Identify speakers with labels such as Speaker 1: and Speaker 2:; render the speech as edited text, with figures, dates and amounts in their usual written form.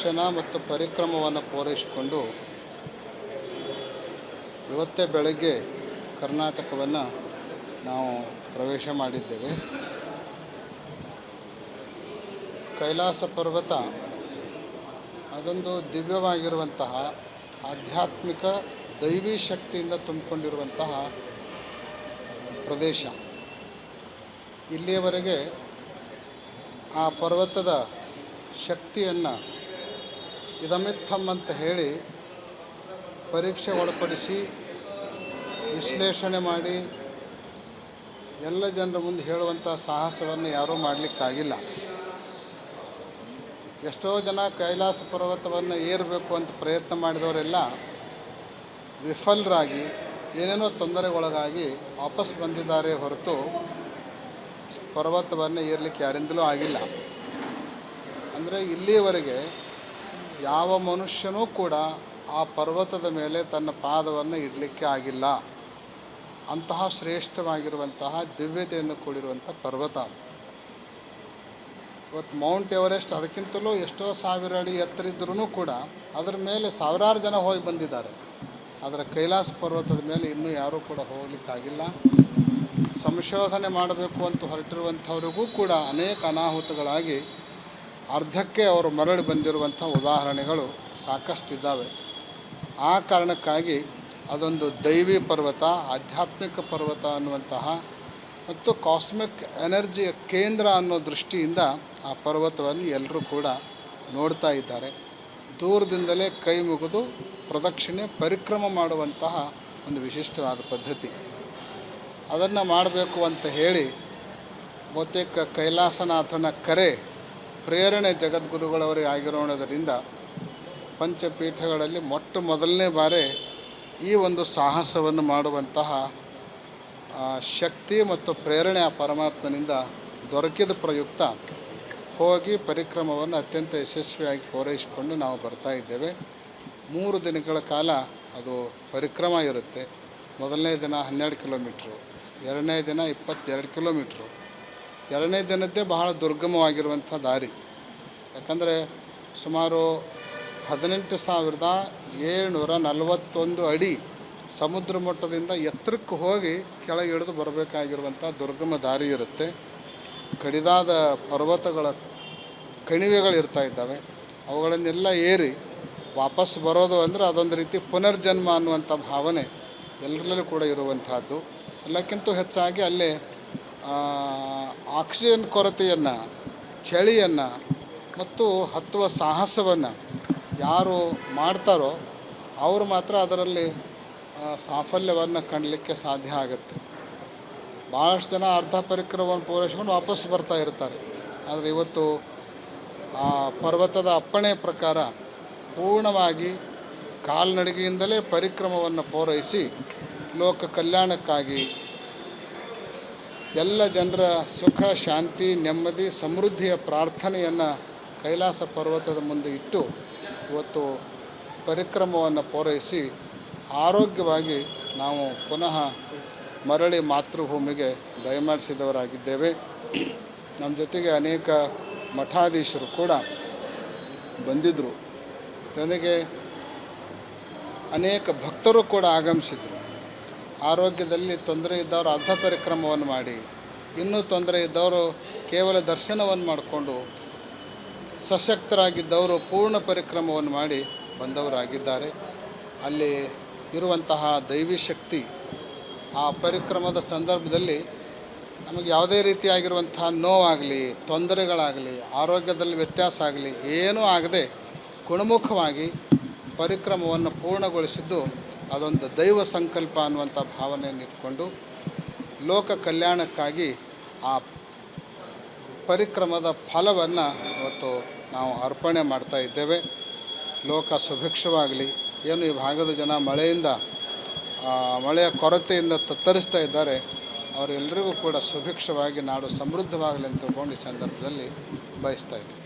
Speaker 1: ದರ್ಶನ ಮತ್ತು ಪರಿಕ್ರಮವನ್ನು ಪೂರೈಸಿಕೊಂಡು ಇವತ್ತೇ ಬೆಳಗ್ಗೆ ಕರ್ನಾಟಕವನ್ನು ನಾವು ಪ್ರವೇಶ ಮಾಡಿದ್ದೇವೆ. ಕೈಲಾಸ ಪರ್ವತ ಅದೊಂದು ದಿವ್ಯವಾಗಿರುವಂತಹ ಆಧ್ಯಾತ್ಮಿಕ ದೈವಿ ಶಕ್ತಿಯಿಂದ ತುಂಬಿಕೊಂಡಿರುವಂತಹ ಪ್ರದೇಶ. ಇಲ್ಲಿಯವರೆಗೆ ಆ ಪರ್ವತದ ಶಕ್ತಿಯನ್ನು ಇದಮಿತ್ತಮ್ ಅಂತ ಹೇಳಿ ಪರೀಕ್ಷೆ ಒಳಪಡಿಸಿ ವಿಶ್ಲೇಷಣೆ ಮಾಡಿ ಎಲ್ಲ ಜನರ ಮುಂದೆ ಹೇಳುವಂಥ ಸಾಹಸವನ್ನು ಯಾರೂ ಮಾಡಲಿಕ್ಕಾಗಿಲ್ಲ. ಎಷ್ಟೋ ಜನ ಕೈಲಾಸ ಪರ್ವತವನ್ನು ಏರಬೇಕು ಅಂತ ಪ್ರಯತ್ನ ಮಾಡಿದವರೆಲ್ಲ ವಿಫಲರಾಗಿ ಏನೇನೋ ತೊಂದರೆಗೊಳಗಾಗಿ ವಾಪಸ್ ಬಂದಿದ್ದಾರೆ ಹೊರತು ಪರ್ವತವನ್ನು ಏರಲಿಕ್ಕೆ ಯಾರಿಂದಲೂ ಆಗಿಲ್ಲ. ಅಂದರೆ ಇಲ್ಲಿಯವರೆಗೆ ಯಾವ ಮನುಷ್ಯನೂ ಕೂಡ ಆ ಪರ್ವತದ ಮೇಲೆ ತನ್ನ ಪಾದವನ್ನು ಇಡಲಿಕ್ಕೆ ಆಗಿಲ್ಲ. ಅಂತಹ ಶ್ರೇಷ್ಠವಾಗಿರುವಂತಹ ದಿವ್ಯತೆಯನ್ನು ಕೂಡಿರುವಂಥ ಪರ್ವತ. ಇವತ್ತು ಮೌಂಟ್ ಎವರೆಸ್ಟ್ ಅದಕ್ಕಿಂತಲೂ ಎಷ್ಟೋ ಸಾವಿರ ಅಡಿ ಎತ್ತರ ಇದ್ದರೂ ಕೂಡ ಅದರ ಮೇಲೆ ಸಾವಿರಾರು ಜನ ಹೋಗಿ ಬಂದಿದ್ದಾರೆ. ಆದರೆ ಕೈಲಾಸ ಪರ್ವತದ ಮೇಲೆ ಇನ್ನೂ ಯಾರೂ ಕೂಡ ಹೋಗಲಿಕ್ಕಾಗಿಲ್ಲ. ಸಂಶೋಧನೆ ಮಾಡಬೇಕು ಅಂತ ಹೊರಟಿರುವಂಥವ್ರಿಗೂ ಕೂಡ ಅನೇಕ ಅನಾಹುತಗಳಾಗಿ ಅರ್ಧಕ್ಕೆ ಅವರು ಮರಳಿ ಬಂದಿರುವಂಥ ಉದಾಹರಣೆಗಳು ಸಾಕಷ್ಟಿದ್ದಾವೆ. ಆ ಕಾರಣಕ್ಕಾಗಿ ಅದೊಂದು ದೈವಿ ಪರ್ವತ, ಆಧ್ಯಾತ್ಮಿಕ ಪರ್ವತ ಅನ್ನುವಂತಹ ಮತ್ತು ಕಾಸ್ಮಿಕ್ ಎನರ್ಜಿಯ ಕೇಂದ್ರ ಅನ್ನೋ ದೃಷ್ಟಿಯಿಂದ ಆ ಪರ್ವತವನ್ನು ಎಲ್ಲರೂ ಕೂಡ ನೋಡ್ತಾ ಇದ್ದಾರೆ. ದೂರದಿಂದಲೇ ಕೈ ಮುಗಿದು ಪ್ರದಕ್ಷಿಣೆ ಪರಿಕ್ರಮ ಮಾಡುವಂತಹ ಒಂದು ವಿಶಿಷ್ಟವಾದ ಪದ್ಧತಿ. ಅದನ್ನು ಮಾಡಬೇಕು ಅಂತ ಹೇಳಿ ಬಹುತೇಕ ಕೈಲಾಸನಾಥನ ಕರೆ ಪ್ರೇರಣೆ ಜಗದ್ಗುರುಗಳವರೇ ಆಗಿರೋಣದರಿಂದ ಪಂಚಪೀಠಗಳಲ್ಲಿ ಮೊದಲನೇ ಬಾರಿ ಈ ಒಂದು ಸಾಹಸವನ್ನು ಮಾಡುವಂತಹ ಶಕ್ತಿ ಮತ್ತು ಪ್ರೇರಣೆ ಆ ಪರಮಾತ್ಮನಿಂದ ದೊರಕಿದ ಪ್ರಯುಕ್ತ ಹೋಗಿ ಪರಿಕ್ರಮವನ್ನು ಅತ್ಯಂತ ಯಶಸ್ವಿಯಾಗಿ ಪೂರೈಸಿಕೊಂಡು ನಾವು ಬರ್ತಾ ಇದ್ದೇವೆ. 3 ದಿನಗಳ ಕಾಲ ಅದು ಪರಿಕ್ರಮ ಇರುತ್ತೆ. ಮೊದಲನೇ ದಿನ 12 ಕಿಲೋಮೀಟ್ರು, ಎರಡನೇ ದಿನ 22 ಕಿಲೋಮೀಟ್ರು. ಎರಡನೇ ದಿನದ್ದೇ ಬಹಳ ದುರ್ಗಮವಾಗಿರುವಂಥ ದಾರಿ. ಯಾಕಂದರೆ ಸುಮಾರು 18,741 ಅಡಿ ಸಮುದ್ರ ಮಟ್ಟದಿಂದ ಎತ್ತರಕ್ಕೆ ಹೋಗಿ ಕೆಳಗೆ ಇಳಿದು ಬರಬೇಕಾಗಿರುವಂಥ ದುರ್ಗಮ ದಾರಿ ಇರುತ್ತೆ. ಕಡಿದಾದ ಪರ್ವತಗಳ ಕಣಿವೆಗಳಿರ್ತಾ ಇದ್ದಾವೆ. ಅವುಗಳನ್ನೆಲ್ಲ ಏರಿ ವಾಪಸ್ ಬರೋದು ಅಂದರೆ ಅದೊಂದು ರೀತಿ ಪುನರ್ಜನ್ಮ ಅನ್ನುವಂಥ ಭಾವನೆ ಎಲ್ಲರಲ್ಲೂ ಕೂಡ ಇರುವಂಥದ್ದು. ಎಲ್ಲಕ್ಕಿಂತ ಹೆಚ್ಚಾಗಿ ಅಲ್ಲಿ ಆಕ್ಸಿಜನ್ ಕೊರತೆಯನ್ನು, ಚಳಿಯನ್ನು ಮತ್ತು ಹತ್ತುವ ಸಾಹಸವನ್ನು ಯಾರು ಮಾಡ್ತಾರೋ ಅವರು ಮಾತ್ರ ಅದರಲ್ಲಿ ಸಾಫಲ್ಯವನ್ನು ಕಾಣಲಿಕ್ಕೆ ಸಾಧ್ಯ ಆಗುತ್ತೆ. ಭಾಳಷ್ಟು ಜನ ಅರ್ಧ ಪರಿಕ್ರಮವನ್ನು ಪೂರೈಸ್ಕೊಂಡು ವಾಪಸ್ ಬರ್ತಾ ಇರ್ತಾರೆ. ಆದರೆ ಇವತ್ತು ಆ ಪರ್ವತದ ಅಪ್ಪಣೆ ಪ್ರಕಾರ ಪೂರ್ಣವಾಗಿ ಕಾಲ್ನಡಿಗೆಯಿಂದಲೇ ಪರಿಕ್ರಮವನ್ನು ಪೂರೈಸಿ ಲೋಕ ಕಲ್ಯಾಣಕ್ಕಾಗಿ ಎಲ್ಲ ಜನರ ಸುಖ, ಶಾಂತಿ, ನೆಮ್ಮದಿ, ಸಮೃದ್ಧಿಯ ಪ್ರಾರ್ಥನೆಯನ್ನು ಕೈಲಾಸ ಪರ್ವತದ ಮುಂದೆ ಇಟ್ಟು ಇವತ್ತು ಪರಿಕ್ರಮವನ್ನು ಪೂರೈಸಿ ಆರೋಗ್ಯವಾಗಿ ನಾವು ಪುನಃ ಮರಳಿ ಮಾತೃಭೂಮಿಗೆ ದಯಮಾಡಿಸಿದವರಾಗಿದ್ದೇವೆ. ನಮ್ಮ ಜೊತೆಗೆ ಅನೇಕ ಮಠಾಧೀಶರು ಕೂಡ ಬಂದಿದ್ದರು. ಜೊತೆಗೆ ಅನೇಕ ಭಕ್ತರು ಕೂಡ ಆಗಮಿಸಿದರು. ಆರೋಗ್ಯದಲ್ಲಿ ತೊಂದರೆ ಇದ್ದವರು ಅರ್ಧ ಪರಿಕ್ರಮವನ್ನು ಮಾಡಿ, ಇನ್ನೂ ತೊಂದರೆ ಇದ್ದವರು ಕೇವಲ ದರ್ಶನವನ್ನು ಮಾಡಿಕೊಂಡು, ಸಶಕ್ತರಾಗಿದ್ದವರು ಪೂರ್ಣ ಪರಿಕ್ರಮವನ್ನು ಮಾಡಿ ಬಂದವರಾಗಿದ್ದಾರೆ. ಅಲ್ಲಿ ಇರುವಂತಹ ದೈವಿ ಶಕ್ತಿ ಆ ಪರಿಕ್ರಮದ ಸಂದರ್ಭದಲ್ಲಿ ನಮಗೆ ಯಾವುದೇ ರೀತಿಯಾಗಿರುವಂತಹ ನೋವಾಗಲಿ, ತೊಂದರೆಗಳಾಗಲಿ, ಆರೋಗ್ಯದಲ್ಲಿ ವ್ಯತ್ಯಾಸ ಆಗಲಿ ಏನೂ ಆಗದೆ ಗುಣಮುಖವಾಗಿ ಪರಿಕ್ರಮವನ್ನು ಪೂರ್ಣಗೊಳಿಸಿದ್ದು ಅದೊಂದು ದೈವ ಸಂಕಲ್ಪ ಅನ್ನುವಂಥ ಭಾವನೆಯನ್ನು ಇಟ್ಕೊಂಡು ಲೋಕ ಕಲ್ಯಾಣಕ್ಕಾಗಿ ಆ ಪರಿಕ್ರಮದ ಫಲವನ್ನು ಇವತ್ತು ನಾವು ಅರ್ಪಣೆ ಮಾಡ್ತಾ ಇದ್ದೇವೆ. ಲೋಕ ಸುಭಿಕ್ಷವಾಗಲಿ. ಏನು ಈ ಭಾಗದ ಜನ ಮಳೆಯ ಕೊರತೆಯಿಂದ ತತ್ತರಿಸ್ತಾ ಇದ್ದಾರೆ, ಅವರೆಲ್ಲರಿಗೂ ಕೂಡ ಸುಭಿಕ್ಷವಾಗಿ ನಾಡು ಸಮೃದ್ಧವಾಗಲಿ ಅಂತ ತಿಳ್ಕೊಂಡು ಈ ಸಂದರ್ಭದಲ್ಲಿ ಬಯಸ್ತಾ ಇದ್ದೀವಿ.